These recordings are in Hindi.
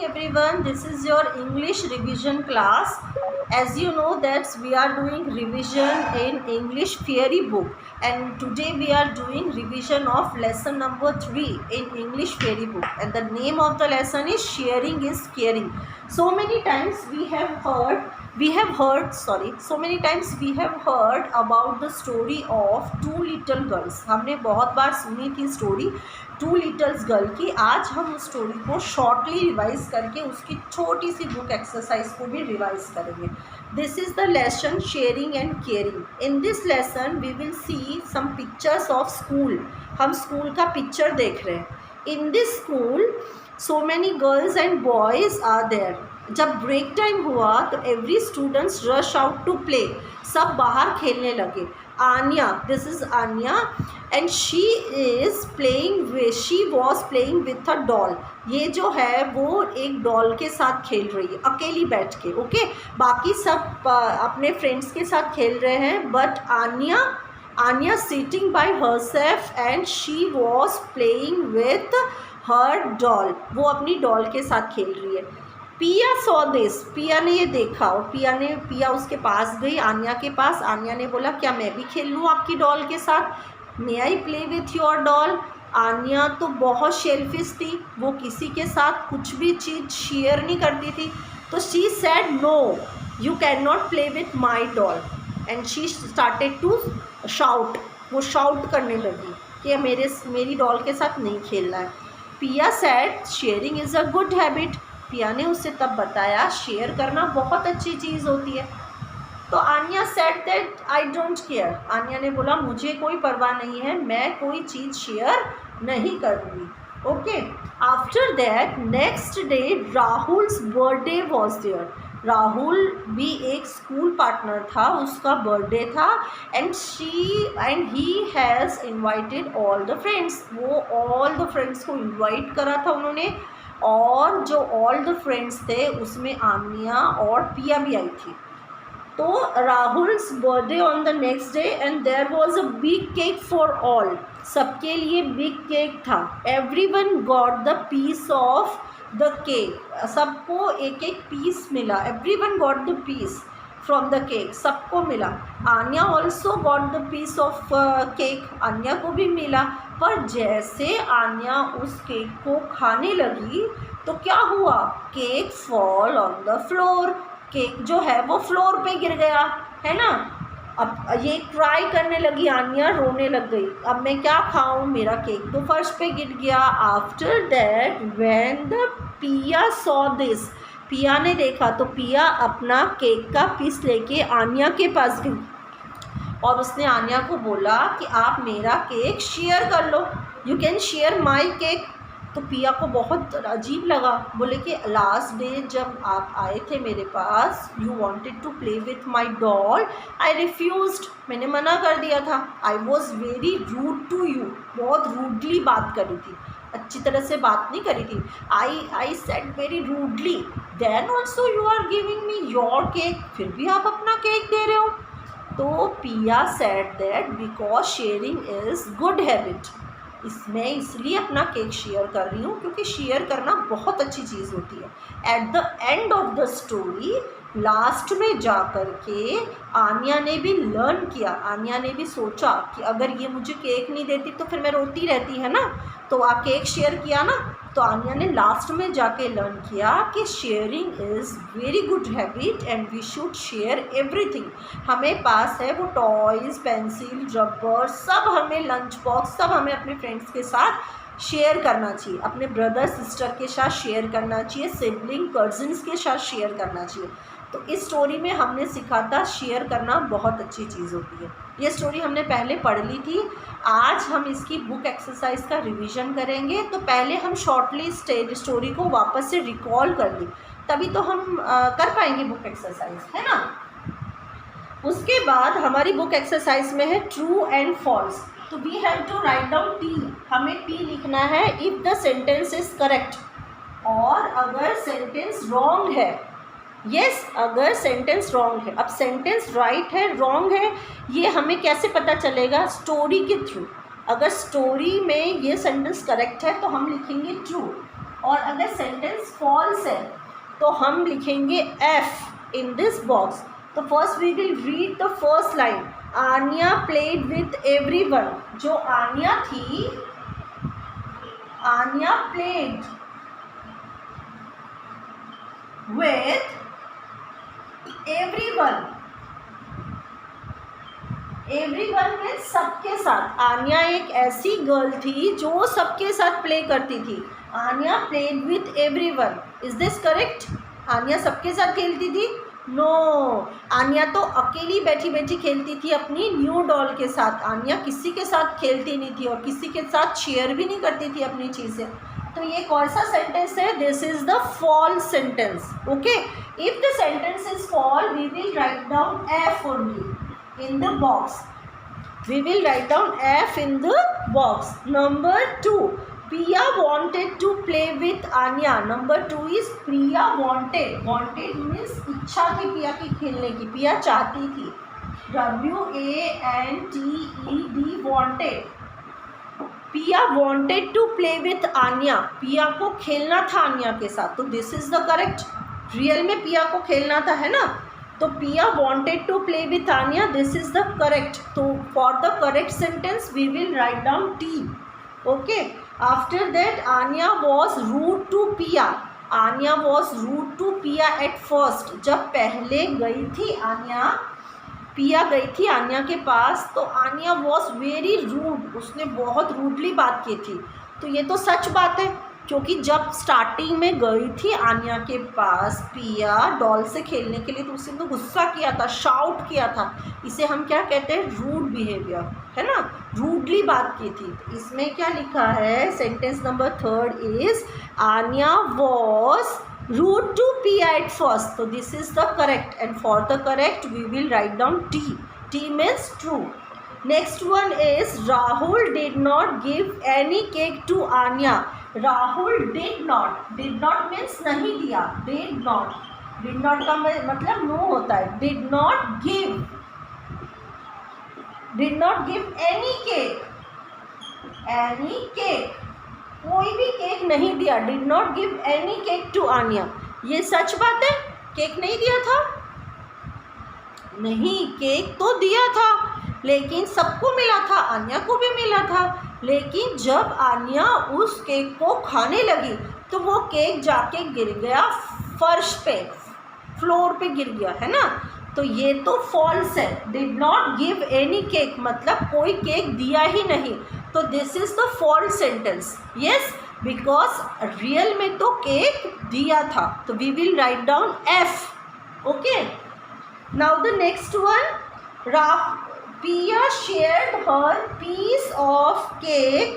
everyone, this is your English revision class. As you know that we are doing revision in English theory book, and today we are doing revision of lesson number 3 in English theory book, and the name of the lesson is sharing is caring. So many times we have heard about the story of two little girls. हमने बहुत बार सुनी थी स्टोरी टू लिटल्स गर्ल की. आज हम उस स्टोरी को शॉर्टली रिवाइज करके उसकी छोटी सी बुक एक्सरसाइज को भी रिवाइज करेंगे. This is the lesson sharing and caring. In this lesson we will see some pictures of school. हम स्कूल का पिक्चर देख रहे हैं. In this school so many girls and boys are there. जब ब्रेक टाइम हुआ तो every students rush out to play. सब बाहर खेलने लगे. Aanya, this is Aanya, and she was playing with a doll. ये जो है वो एक डॉल के साथ खेल रही है अकेली बैठ के. ओके, बाकी सब अपने फ्रेंड्स के साथ खेल रहे हैं, but Aanya sitting by herself and she was playing with her doll. वो अपनी डॉल के साथ खेल रही है. पिया सॉ दिस. पिया ने ये देखा और पिया उसके पास गई, आन्या के पास. आन्या ने बोला क्या मैं भी खेल लूँ आपकी डॉल के साथ? May I play with your doll? Anya तो बहुत शेल्फिश थी, वो किसी के साथ कुछ भी चीज़ शेयर नहीं करती थी. तो she said no, you can not play with my doll. And she started to shout. वो शाउट करने लगी कि मेरी डॉल के साथ नहीं खेलना है. पिया said sharing is a good habit. पिया ने उसे तब बताया शेयर करना बहुत अच्छी चीज़ होती है. तो Aanya said that I don't care. Aanya ने बोला मुझे कोई परवाह नहीं है, मैं कोई चीज़ शेयर नहीं करूँगी. Okay, after that next day Rahul's birthday was there. Rahul भी एक स्कूल पार्टनर था, उसका बर्थडे था. And he has invited all the friends. वो ऑल द फ्रेंड्स को इन्वाइट करा था उन्होंने, और जो ऑल द फ्रेंड्स थे उसमें आन्या और पिया भी आई थी. तो Rahul's birthday on the next day and there was a big cake for all. सबके लिए बिग केक था. Everyone got the piece of the cake. सबको एक एक पीस मिला. Everyone got the piece from the cake. सबको मिला. Aanya also got the piece of cake. Aanya को भी मिला. पर जैसे आन्या उस केक को खाने लगी तो क्या हुआ? Cake fall on the floor. Cake जो है वो फ्लोर पे गिर गया, है ना. अब ये क्राई करने लगी. आन्या रोने लग गई, अब मैं क्या खाऊं, मेरा केक तो फर्श पे गिर गया. आफ्टर दैट व्हेन द पिया सॉ दिस. पिया ने देखा तो पिया अपना केक का पीस लेके आन्या के पास गई और उसने आन्या को बोला कि आप मेरा केक शेयर कर लो, you can share my cake. तो पिया को बहुत अजीब लगा. बोले कि लास्ट डे जब आप आए थे मेरे पास, you wanted to play with my doll, I refused. मैंने मना कर दिया था. I was very rude to you. बहुत रूडली बात करी थी, अच्छी तरह से बात नहीं करी थी. I said very rudely. Then also you are giving me your cake. फिर भी आप अपना केक दे रहे हो. तो पिया said that because sharing is good habit. मैं इसलिए अपना केक शेयर कर रही हूँ क्योंकि शेयर करना बहुत अच्छी चीज़ होती है. At the end of the story, last में जा कर के आन्या ने भी लर्न किया. आन्या ने भी सोचा कि अगर ये मुझे केक नहीं देती तो फिर मैं रोती रहती है ना. तो आप केक शेयर किया ना. तो आन्या ने लास्ट में जाके लर्न किया कि sharing is very good habit and we should share everything. हमें पास है वो टॉयज़, पेंसिल, रबर, सब हमें लंच बॉक्स, सब हमें अपने फ्रेंड्स के साथ शेयर करना चाहिए. अपने ब्रदर सिस्टर के साथ शेयर करना चाहिए. सिबलिंग कज़न्स के साथ शेयर करना चाहिए. तो इस स्टोरी में हमने सीखा था शेयर करना बहुत अच्छी चीज़ होती है. ये स्टोरी हमने पहले पढ़ ली थी. आज हम इसकी बुक एक्सरसाइज का रिवीजन करेंगे. तो पहले हम शॉर्टली स्टोरी को वापस से रिकॉल कर ली, तभी तो हम कर पाएंगे बुक एक्सरसाइज, है ना. उसके बाद हमारी बुक एक्सरसाइज में है ट्रू एंड फॉल्स. तो we have to write down P. हमें पी लिखना है if the sentence is correct, और अगर सेंटेंस रॉन्ग है. यस, अगर सेंटेंस रॉन्ग है. अब सेंटेंस राइट है रॉन्ग है ये हमें कैसे पता चलेगा? स्टोरी के थ्रू. अगर स्टोरी में ये सेंटेंस करेक्ट है तो हम लिखेंगे ट्रू, और अगर सेंटेंस फॉल्स है तो हम लिखेंगे F इन दिस बॉक्स. तो first we will read the first line. Anya played with everyone. जो आन्या थी, Anya played with everyone. Everyone में सबके साथ. आन्या एक ऐसी गर्ल थी जो सबके साथ प्ले करती थी. Anya played with everyone. Is this correct? Anya सबके साथ खेलती थी? नो, आन्या तो अकेली बैठी बैठी खेलती थी अपनी न्यू डॉल के साथ. आन्या किसी के साथ खेलती नहीं थी और किसी के साथ शेयर भी नहीं करती थी अपनी चीज़ें. तो ये कौन सा सेंटेंस है? This is the false sentence. Okay, if the sentence is false we will write down F only in the box. We will write down F in the box. Number 2, Priya wanted to play with Anya. Number 2 is Priya wanted. Wanted means इच्छा थी प्रिया की खेलने की. प्रिया चाहती थी. WANTED wanted. Priya wanted to play with Anya. प्रिया को खेलना था आन्या के साथ. तो this is the correct. Real में प्रिया को खेलना था, है ना? तो Priya wanted to play with Anya. This is the correct. So for the correct sentence we will write down T. Okay. After that Anya was rude to Priya. Anya was rude to Priya at first. जब पहले गई थी आन्या, प्रिया गई थी आन्या के पास, तो आन्या was very rude. उसने बहुत रूडली बात की थी. तो ये तो सच बात है, क्योंकि जब स्टार्टिंग में गई थी आन्या के पास प्रिया डॉल से खेलने के लिए, तो उसने तो गुस्सा किया था, शाउट किया था. इसे हम क्या कहते हैं? रूड बिहेवियर, है ना? रूडली बात की थी. इसमें क्या लिखा है? Sentence number 3 is Anya was rude to Priya at first. तो this is the correct. And for the correct we will write down T. T means true. Next one is Rahul did not give any cake to Anya. Rahul did not means नहीं दिया. डिड नॉट का मतलब नो होता है. Did not give any cake. कोई भी केक नहीं दिया. Did not give any cake to Anya. ये सच बात है? केक नहीं दिया था? नहीं, केक तो दिया था, लेकिन सबको मिला था. आन्या को भी मिला था. लेकिन जब आन्या उस केक को खाने लगी तो वो केक जाके गिर गया फर्श पे, फ्लोर पे गिर गया, है ना? तो ये तो फॉल्स है. Did not give any cake मतलब कोई केक दिया ही नहीं. तो this is the false sentence. Yes, because real में तो केक दिया था. तो we will write down F. Okay, now the next one. Priya shared her piece of cake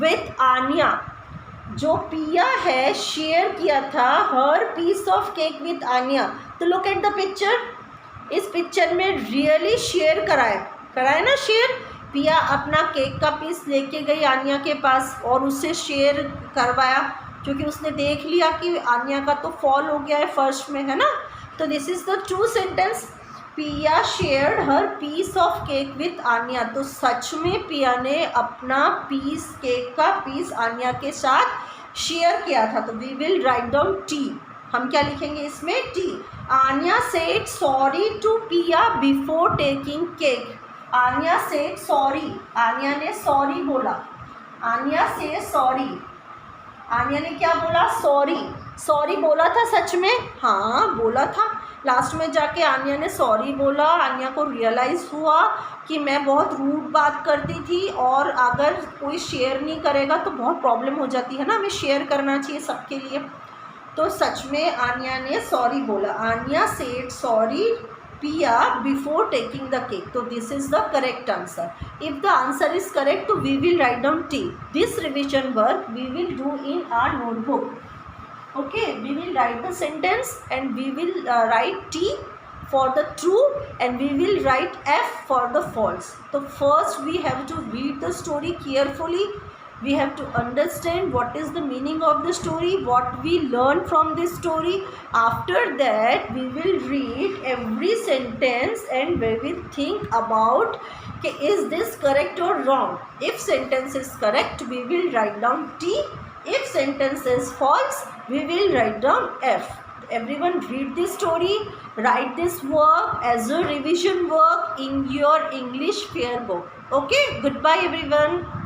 with Anya. जो पिया है शेयर किया था her piece of cake with Anya. तो look at the picture. इस पिक्चर में रियली शेयर कराए ना शेयर. पिया अपना केक का पीस लेके गई आन्या के पास और उससे शेयर करवाया, क्योंकि उसने देख लिया कि आन्या का तो फॉल हो गया है फर्श में, है ना? तो this is the true sentence. Piya shared her piece of cake with Anya. तो सच में पिया ने अपना केक का पीस आन्या के साथ शेयर किया था. तो we will write down T. हम क्या लिखेंगे इसमें? T. Anya said sorry to Piya before taking cake. Anya said sorry. Anya ने सॉरी बोला. आन्या से सॉरी. आन्या ने क्या बोला? सॉरी बोला था सच में? हाँ, बोला था. लास्ट में जाके आन्या ने सॉरी बोला. आन्या को रियलाइज़ हुआ कि मैं बहुत रूड बात करती थी, और अगर कोई शेयर नहीं करेगा तो बहुत प्रॉब्लम हो जाती है ना, हमें शेयर करना चाहिए सबके लिए. तो सच में आन्या ने सॉरी बोला. Anya said sorry Piya before taking the cake. तो this is the correct answer. If the answer is correct तो we will write down T. This revision work we will do in our notebook. Okay, we will write the sentence and we will write T for the true and we will write F for the false. So first we have to read the story carefully. We have to understand what is the meaning of the story, what we learn from this story. After that we will read every sentence and we will think about okay, is this correct or wrong. If sentence is correct we will write down T. If sentence is false, we will write down F. Everyone read this story, write this work as a revision work in your English fair book. Okay, goodbye everyone.